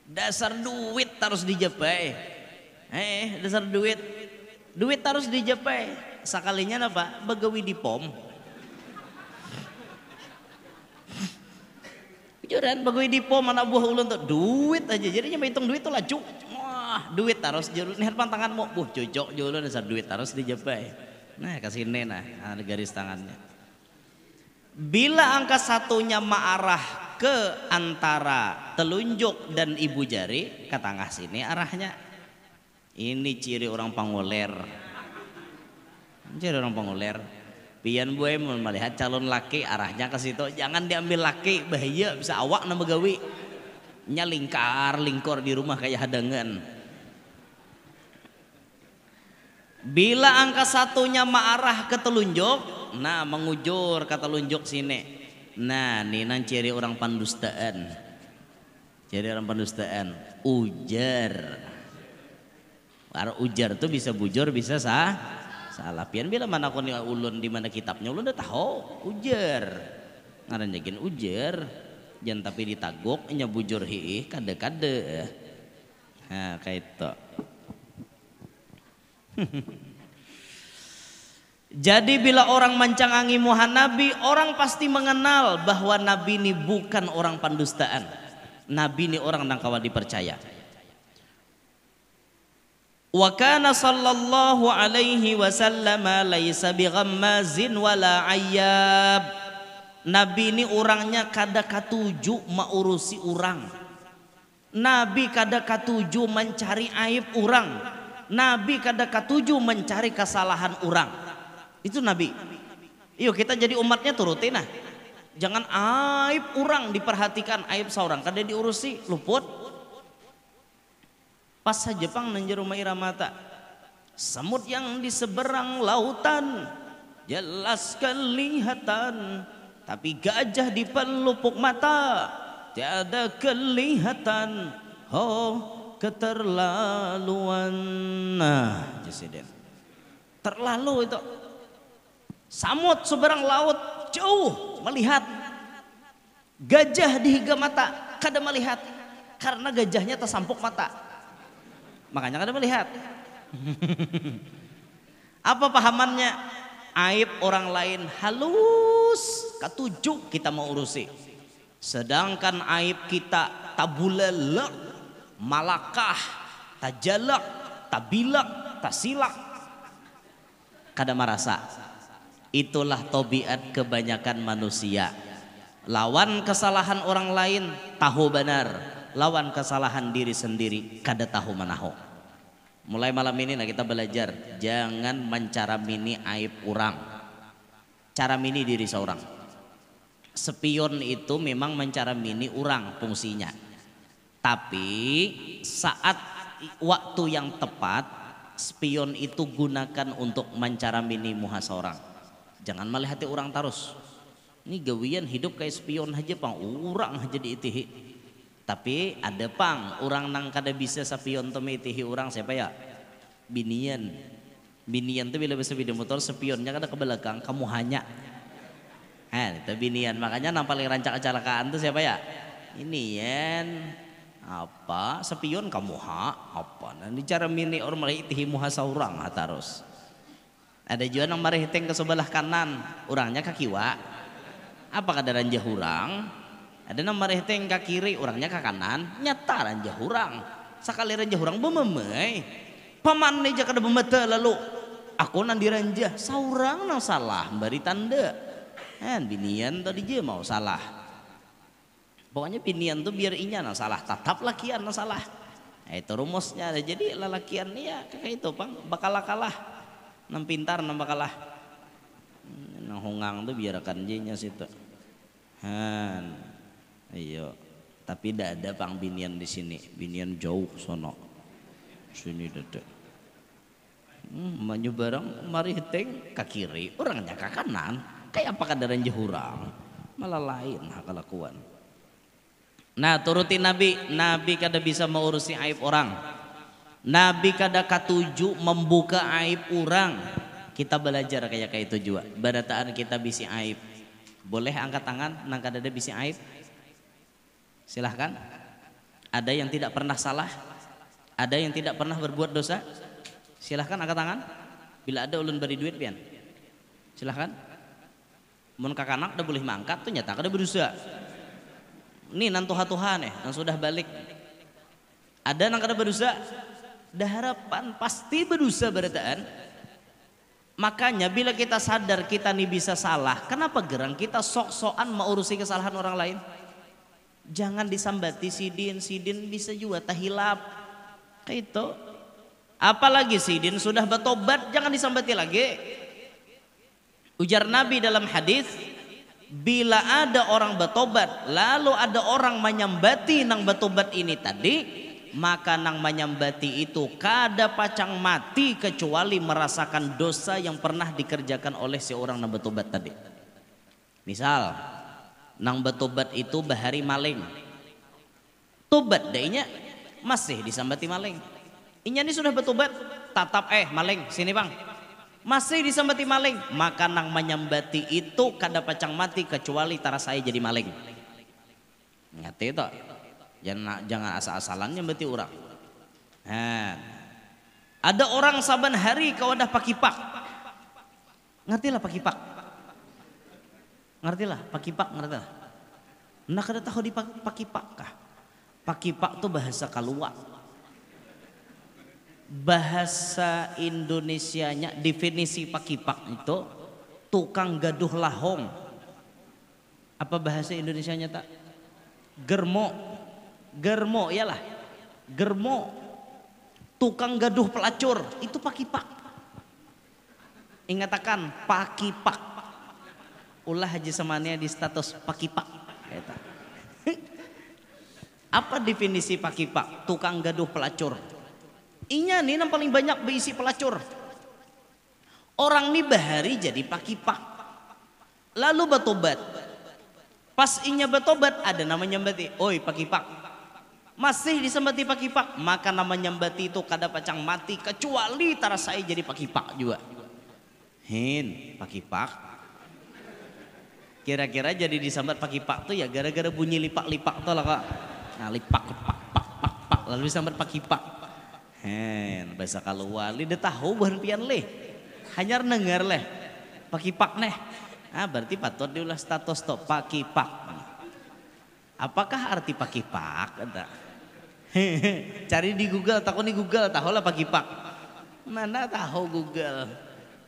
Dasar duit terus dijapai. Dasar duit terus dijapai. Sakalinya apa? Begawi di pom. Juran begawi di pom anak buah ulun tuh duit aja. Jadinya menghitung duit tuh laju. Wah, duit terus jurun nih tanganmu. Cocok jurun dasar duit terus dijapai. Nah, kasih ada garis tangannya. Bila angka 1-nya ma'arah ke antara telunjuk dan ibu jari ke tengah sini arahnya. Ini ciri orang panguler. Ciri orang panguler. Pian buai melihat calon laki arahnya ke situ. Jangan diambil laki bahaya bisa awak nama gawi. Nya lingkar di rumah kayak hadangan. Bila angka 1-nya ma'arah ke telunjuk, nah mengujur kata telunjuk sini. Nah ini nang ciri orang pendustaan. Ciri orang pendustaan ujar. Karena ujar tuh bisa bujur bisa salah. Pian bila mana aku nih ulun di mana kitabnya ulun udah tahu ujar. Ngaran jagin ujar. Jangan tapi ditaguk nya bujur hiih kade. Nah kayak itu. Jadi bila orang mencangangi muha Nabi, orang pasti mengenal bahwa Nabi ini bukan orang pendustaan. Nabi ini orang yang kawan dipercaya. Wa kana sallallahu alaihi wasallam laisa bighammazin wala ayyab. Nabi ini orangnya kada katuju maurusi orang. Nabi kada katuju mencari aib orang. Nabi kada katuju mencari kesalahan orang. Itu Nabi. Yuk kita jadi umatnya turutin Jangan aib orang diperhatikan, aib seorang kada diurusi, luput. Pas saja pang nanjarumai ramata. Semut yang di seberang lautan jelas kelihatan, tapi gajah di pelupuk mata tiada kelihatan. Oh keterlaluan. Nah Presiden, terlalu itu. Samud seberang laut jauh melihat, gajah di higa mata kada melihat karena gajahnya tersampuk mata, makanya kada melihat. Apa pahamannya? Aib orang lain halus ketujuh kita mau urusi, sedangkan aib kita tabulalak, malakah, tajalak, tabilak, tasilak, kada merasa. Itulah tabiat kebanyakan manusia. Lawan kesalahan orang lain tahu benar, lawan kesalahan diri sendiri kada tahu manaho. Mulai malam ini kita belajar jangan mencaramini aib orang, caramini diri seorang. Spion itu memang mencaramini orang fungsinya, tapi saat waktu yang tepat spion itu gunakan untuk mencaramini muha seorang. Jangan melihati orang terus. Ini gawian hidup kayak spion aja pang, orang aja diitihi. Tapi ada pang orang nang kada bisa spion tuh mitihi orang siapa ya? Binian. Binian tuh bila bisa video motor spionnya kada ke belakang, kamu hanya. Itu binian. Makanya nang paling rancak kecelakaan tuh siapa ya? Ini yan. Apa? Spion kamu apa? Nanti cara mini orang melihiti muha seorang terus. Ada juga yang marihiting ke sebelah kanan, orangnya ke kiwa. Apa kada ranjah hurang? Ada yang marihiting ke kiri, orangnya ke kanan. Nyata ranjah hurang. Sekali ranjah hurang bememei. Paman aja kada bemete lalu. Aku nang diranjah, saurang nang salah, bari tanda. Binian tadi je mau salah. Pokoknya binian tuh biar inya nang salah, tetap lakian nang salah. Itu rumusnya. Jadi lalakian ya kayak itu pang bakal kalah. Nang pintar nang bakalah, nang hongang tuh biarkan jinya situ. Iyo, tapi tidak ada pang binian di sini, binian jauh sono, sini dede. Maju barang mari hiteng ke kiri, orangnya ke kanan, kayak apa kadaran jehurang, malah lain kelakuan. Nah turuti Nabi kada bisa mengurusi aib orang. Nabi kada katuju membuka aib orang. Kita belajar kayak itu juga. Barataan kita bisi aib. Boleh angkat tangan nang kada ada bisi aib? Silahkan. Ada yang tidak pernah salah? Ada yang tidak pernah berbuat dosa? Silahkan angkat tangan. Bila ada ulun beri duit pian. Silahkan. Mun kakanak dah boleh mangkat tuh nyata kada berdosa. Ini nan tuha-tuhan nang sudah balik. Ada nang kada berdosa? Dah harapan pasti berdosa berataan. Makanya bila kita sadar kita nih bisa salah, kenapa gerang kita sok-sokan mengurusi kesalahan orang lain? Jangan disambati sidin bisa juga tahilap. Kayak itu. Apalagi sidin sudah bertobat, jangan disambati lagi. Ujar Nabi dalam hadis, bila ada orang bertobat, lalu ada orang menyambati nang bertobat ini tadi, maka nang menyambati itu kada pacang mati kecuali merasakan dosa yang pernah dikerjakan oleh seorang nang bertobat tadi. Misal nang bertobat itu bahari maling, tobat dainya masih disambati maling. Inya ini sudah bertobat, tatap maling sini bang, masih disambati maling, maka nang menyambati itu kada pacang mati kecuali tara saya jadi maling. Ingat itu. Jangan asal-asalannya berarti orang. Ada orang saban hari kau dah pakipak. Ngertilah pakipak. Ngertilah pakipak, ngertilah. Nak kada tahu di pakipak kah? Pakipak tuh bahasa kaluak. Bahasa Indonesianya definisi pakipak itu tukang gaduh lahong. Apa bahasa Indonesianya tak? Germo iyalah, germo, tukang gaduh pelacur, itu pakipak. Ingatakan pakipak. Ulah Haji Samania di status pakipak. Apa definisi pakipak? Tukang gaduh pelacur. Inya nih yang paling banyak berisi pelacur. Orang nih bahari jadi pakipak. Lalu batobat. Pas inya batobat ada namanya nyambati. Oi pakipak. Masih disembati pakipak. Maka nama nyambati itu kada pacang mati. Kecuali tarasai jadi pakipak juga. Hin pakipak. Kira-kira jadi disambat pakipak tuh ya gara-gara bunyi lipak-lipak tuh lah kak. Nah lipak pak pak pak pak. Lalu disambat pakipak. Hen bahasa kaluar. Lidah tahu bahan pian leh. Hanyar nengar leh. Pakipak neh. Ah berarti patut diulah status to pakipak. Apakah arti pakipak? Cari di Google, takut di Google, tahu lah pakipak. Mana tahu Google?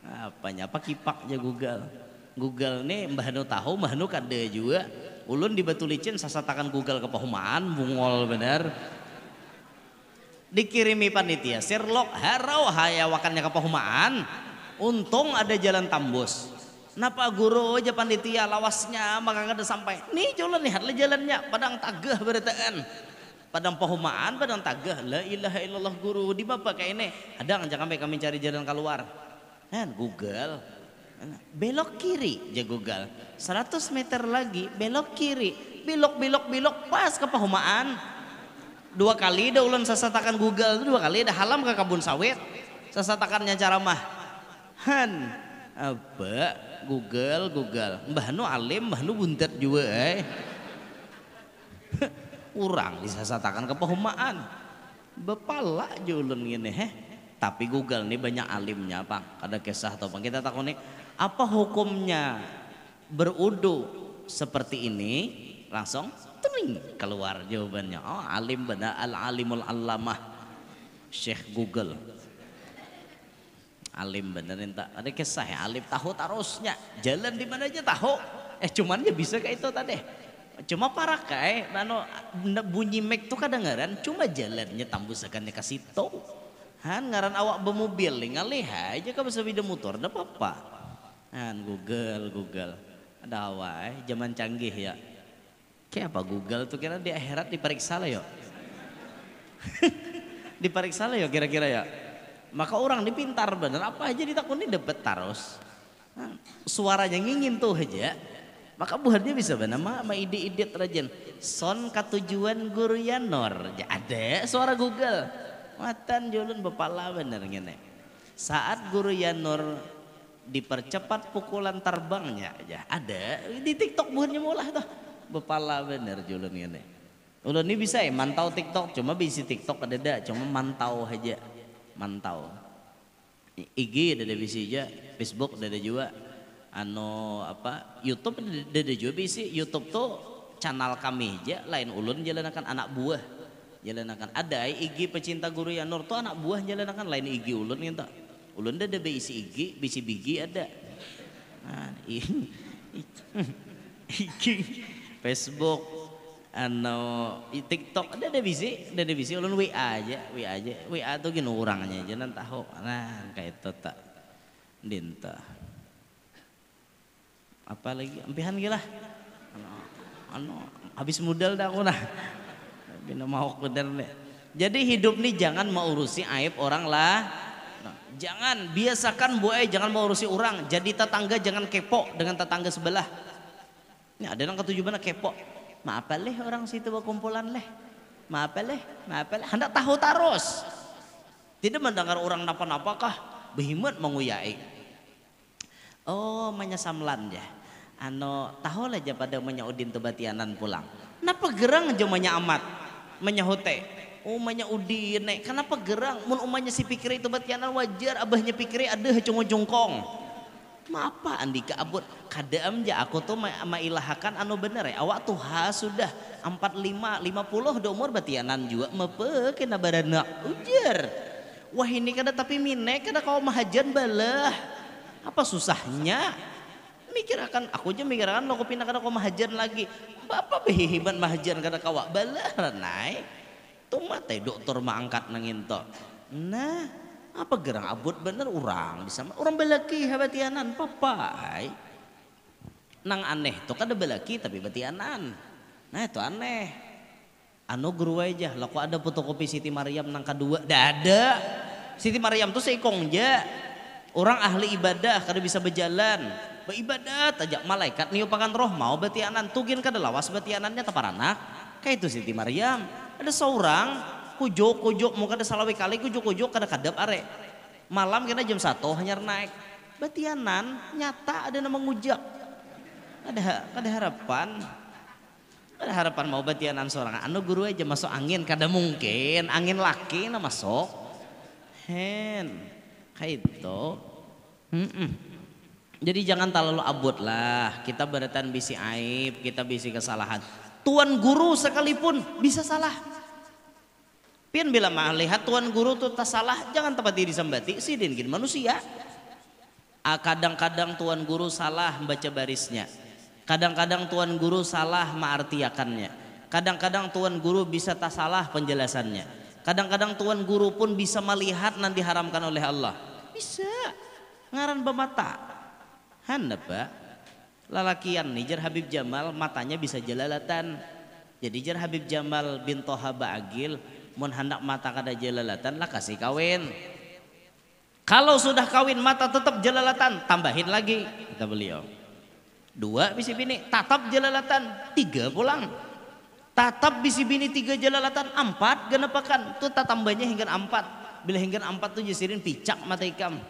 Apanya pakipak aja Google. Google nih mbah nu tahu, mbah nu kada juga. Ulun di Batu Licin sasatakan Google ke Pahumaan, bungol bener. Dikirimi panitia, Sherlock harau hayawakannya ke Pahumaan. Untung ada jalan tambus. Napa guru aja panitia lawasnya maka kada sampai. Nih jalan lihat lah jalannya padang tagah beritaan. Padang Pahumaan, padang tagah. La ilaha illallah guru di bapak kayak ini. Ada jangan sampai kami cari jalan keluar. Kan Google. Belok kiri aja Google. 100 meter lagi belok kiri. Belok pas ke Pahumaan. 2 kali dah ulan sasatakan Google 2 kali dah halam ke kebun sawit. Sasatakannya cara mah. Han apa? Google mbah nu alim mbah nu buntet juga urang disasatakan ke Pahumaan bepala julun gini tapi Google nih banyak alimnya pak ada kisah atau apa kita takut nih apa hukumnya berudu seperti ini langsung tering keluar jawabannya oh alim benar al alimul allamah Syekh Google alim benerin tak ada kisah ya alim tahu tarusnya jalan di mana aja tahu cuman ya bisa kayak itu tadi cuma parah kayak nano bunyi mic tuh kadang-kadang cuma jalannya tambusakannya kasih tau han ngaran awak bermobil ngalih aja kau bisa beda motor ada apa han Google ada awak zaman canggih ya kayak apa Google tuh kira di akhirat diperiksa lah yuk diperiksa lah yuk kira-kira ya maka orang ini pintar bener apa aja ditakuni dapat terus suaranya ngingin tuh aja maka buahnya bisa bener ma ide-ide rajin son katujuan guru Yanor ada suara Google matan julun bepala bener gini saat guru Yanor dipercepat pukulan terbangnya aja ada di TikTok buahnya mulah tuh bepala bener julun gini ulun ini bisa ya mantau TikTok cuma bisa TikTok ada cuma mantau aja mantau IG ada bisa aja Facebook ada juga anu apa YouTube ada juga bisa YouTube tuh channel kami aja lain ulun jalanakan anak buah jalanakan ada IG pecinta guru Yanur tuh anak buah jalanakan lain IG ulun gitu ulun ada bisi IG bisi bigi ada nah, IG Facebook ano TikTok ada bisi ulun WA tuh gini orangnya jangan tahu nah kayak itu tak dinta apa lagi empihan gila ano habis modal dah aku nah bina mau bener deh jadi hidup nih jangan mau urusi aib orang lah jangan biasakan jangan mau urusi orang jadi tetangga jangan kepo dengan tetangga sebelah ini ada yang ketujuan kepo maaf leh orang situ berkumpulan leh maaf leh hendak tahu terus tidak mendengar orang napa-napakah behimat menguyai oh menyasamlan ya ano tahu aja pada menyaudin tebatianan pulang kenapa gerang aja amat menyahute oh menyaudin nek kenapa gerang mun umanya si pikir itu batianan wajar abahnya pikir ada jongkong apa Andika abut kadam ja aku tuh mailahakan anu bener ya awak tuh sudah 45 50 do umur batianan juga mepe kena barana ujar wah ini kada tapi minek kada kau mahajan balah apa susahnya mikirakan aku aja mikirakan lo pindah kada kau mahajan lagi bapak behiban mahajan kada kawa balah ranai tuh mate dokter maangkat nanginto nah apa gerang abut bener orang bisa orang belaki batianan papai nang aneh tuh kada belaki tapi batianan nah itu aneh anu guru aja laku ada fotokopi Siti Maryam nang kedua dada Siti Maryam tuh seikong ja Orang ahli ibadah kada bisa berjalan, beribadat aja malaikat niupakan roh mau betianan tugin kada lawas betianannya taparanak. Kayak itu Siti Maryam. Ada seorang kujuk mau kada salawi kali kujuk kada kadap are. Malam kena jam 1 hanyar naik. Betianan nyata ada nama ngujak. Kada harapan. Ada harapan mau batianan seorang anu guru aja masuk angin kada mungkin angin laki na masuk kayak itu. Jadi jangan terlalu abot lah kita beratan bisi aib kita bisi kesalahan tuan guru sekalipun bisa salah pian bila melihat tuan guru tuh tak salah jangan tempat diri sambati sidin gini manusia. Kadang-kadang tuan guru salah membaca barisnya. Kadang-kadang tuan guru salah mengartiakannya. Kadang-kadang tuan guru bisa tak salah penjelasannya. Kadang-kadang tuan guru pun bisa melihat nanti diharamkan oleh Allah. Bisa. Ngaran bemata. Handa pak. Lalakian nih jar Habib Jamal matanya bisa jelalatan. Jadi jar Habib Jamal bin Toha Ba'agil mun hendak mata kada jelalatan lah kasih kawin. Kalau sudah kawin mata tetap jelalatan tambahin lagi kata beliau. 2 bisi bini tatap jelalatan 3 pulang tatap bisi bini 3 jelalatan 4 genepakan tuh tambahnya hingga 4 bila hingga 4 tuh jesirin picak mata ikam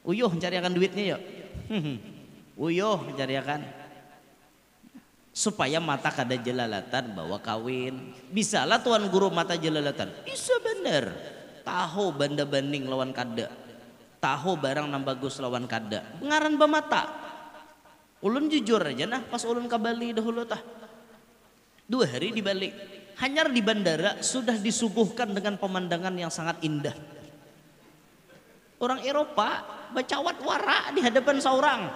uyuh cari akan duitnya yuk uyuh cari akan supaya mata kada jelalatan bawa kawin bisalah tuan guru mata jelalatan bisa bener tahu banda banding lawan kada tahu barang nang bagus lawan kada ngaran bemata. Ulun jujur aja nah pas ulun ke Bali dahulu tah 2 hari di Bali hanyar di bandara sudah disuguhkan dengan pemandangan yang sangat indah. Orang Eropa bacawat wara di hadapan seorang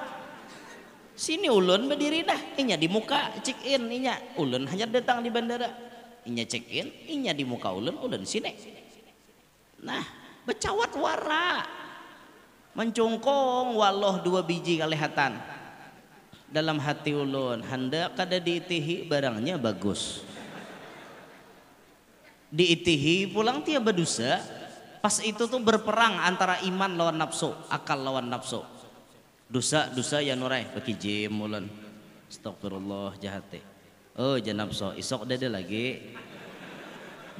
sini ulun berdiri dah inya di muka check in inya ulun hanyar datang di bandara inya check in inya di muka ulun sini nah bacawat wara mencungkong waloh 2 biji kalihatan dalam hati ulun hendak kada diitihi barangnya bagus diitihi pulang tiap berdosa pas itu tuh berperang antara iman lawan nafsu akal lawan nafsu dosa ya nurai pakai jim ulun astagfirullah jahate oh jangan nafsu isok dede lagi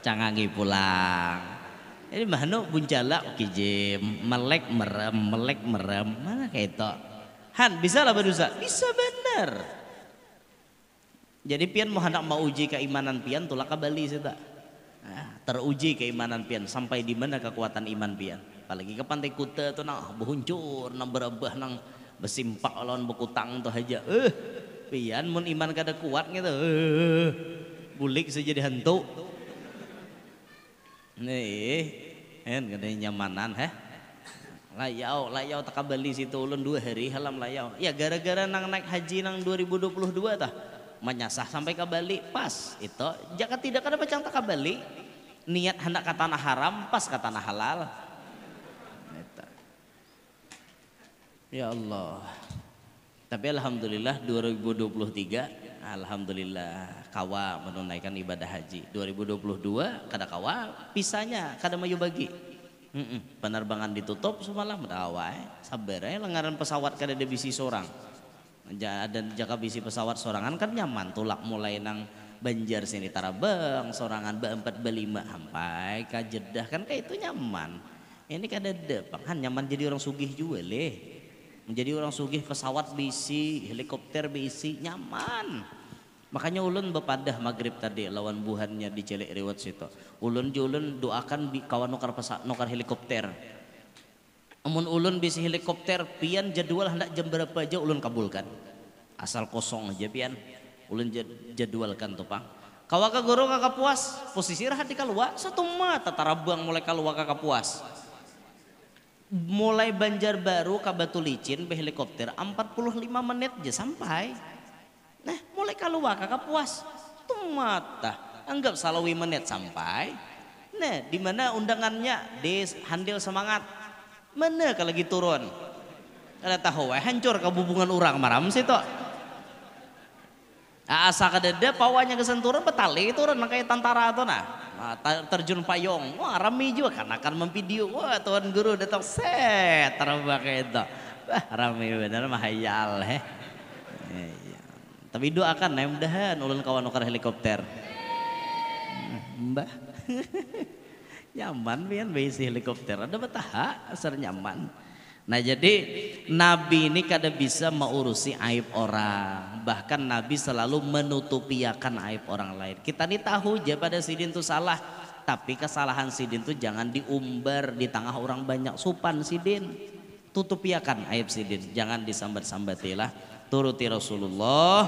cangangi pulang ini mahnu buncala pakai jim melek merem mana kayak itu Han bisa lah berdosa bisa benar jadi pian mau hendak mau uji keimanan pian tulah ke Bali sita teruji keimanan pian sampai di mana kekuatan iman pian apalagi ke Pantai Kuta tuh nang behuncur nang berebah nang besimpak lawan bekutang tuh aja pian mun iman kada kuat gitu bulik saja jadi hantu nih kada nyamanan layau tak Bali situ ulun 2 hari halam layau ya gara-gara nang naik haji nang 2022 tah menyasah sampai ke Bali pas itu jika tidak ada pacang tak Bali niat hendak ke tanah haram pas ke tanah halal ya Allah tapi alhamdulillah 2023 alhamdulillah kawa menunaikan ibadah haji 2022 kada kawa pisahnya kada mayu bagi penerbangan ditutup semalam dawai sabar lengaran pesawat kada ada bisi seorang dan jaka bisi pesawat sorangan kan nyaman tulak mulai nang Banjar sini Tarabang sorangan B4 B5 sampai ke Jeddah kan kayak itu nyaman ini kada ada kan nyaman jadi orang sugih juga menjadi orang sugih pesawat bisi helikopter bisi nyaman makanya ulun bepadah maghrib tadi lawan buhannya di Celek Rewat situ ulun doakan kawan nukar helikopter amun ulun bisi helikopter pian jadwal hendak jam berapa aja ulun kabulkan asal kosong aja pian ulun jadwalkan tuh pang kawaka goro kakak puas posisi rahat di kalua satu mata Tarabang mulai kalua kakak puas mulai Banjarbaru ke Batu Licin be helikopter 45 menit aja sampai nah mulai kalua kakak puas tuh mata anggap salawi menit sampai nah di mana undangannya di handil semangat mana kalau lagi turun ada tahu hancur kehubungan orang maram situ asa kadada pawanya kesenturan betali turun kayak tantara tuh nah terjun payung, wah rame juga kan akan memvideo, wah tuan guru datang set terbang itu, wah rame bener mah hayal iya. Tapi doakan ya mudahan ulun kawan nukar helikopter mbah nyaman pian besi helikopter ada betah asar nyaman. Nah jadi Nabi ini kada bisa mengurusi aib orang, bahkan Nabi selalu menutupiakan aib orang lain. Kita nih tahu aja pada sidin itu salah, tapi kesalahan sidin itu jangan diumbar di tengah orang banyak. Supan sidin, tutupiakan aib sidin, jangan disambat-sambatilah. Turuti Rasulullah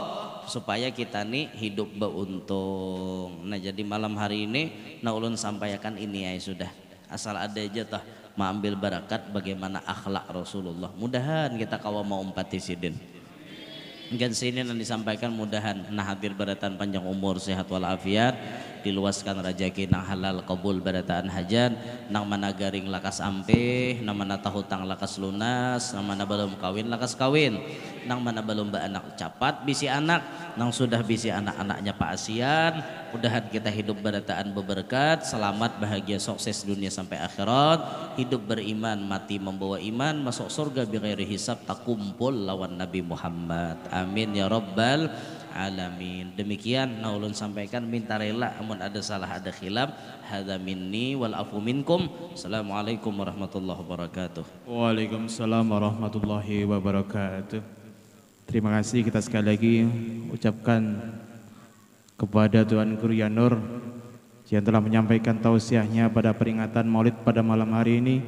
supaya kita nih hidup beruntung. Nah jadi malam hari ini nah ulun sampaikan ini ya sudah, asal ada aja toh mengambil barakat bagaimana akhlak Rasulullah. Mudahan kita kawa mau umpati sidin. Gan sini yang disampaikan mudahan nah hadir baratan panjang umur sehat walafiat, diluaskan rezeki nang halal kabul barataan hajat, nang mana garing lakas ampeh, nang mana tahutang lakas lunas, nang mana belum kawin lakas kawin, nang mana belum anak capat bisi anak, nang sudah bisi anak-anaknya Pak Asian. Mudahan kita hidup barataan berberkat, selamat, bahagia, sukses dunia sampai akhirat, hidup beriman, mati membawa iman, masuk surga bighairi hisab, tak kumpul lawan Nabi Muhammad. Amin ya rabbal alamin. Demikian nah ulun sampaikan, minta rela amun ada salah ada khilaf. Hadza minni wal afu minkum. Assalamualaikum warahmatullahi wabarakatuh. Waalaikumsalam warahmatullahi wabarakatuh. Terima kasih kita sekali lagi ucapkan kepada Tuan Guru Yanur yang telah menyampaikan tausiahnya pada peringatan Maulid pada malam hari ini.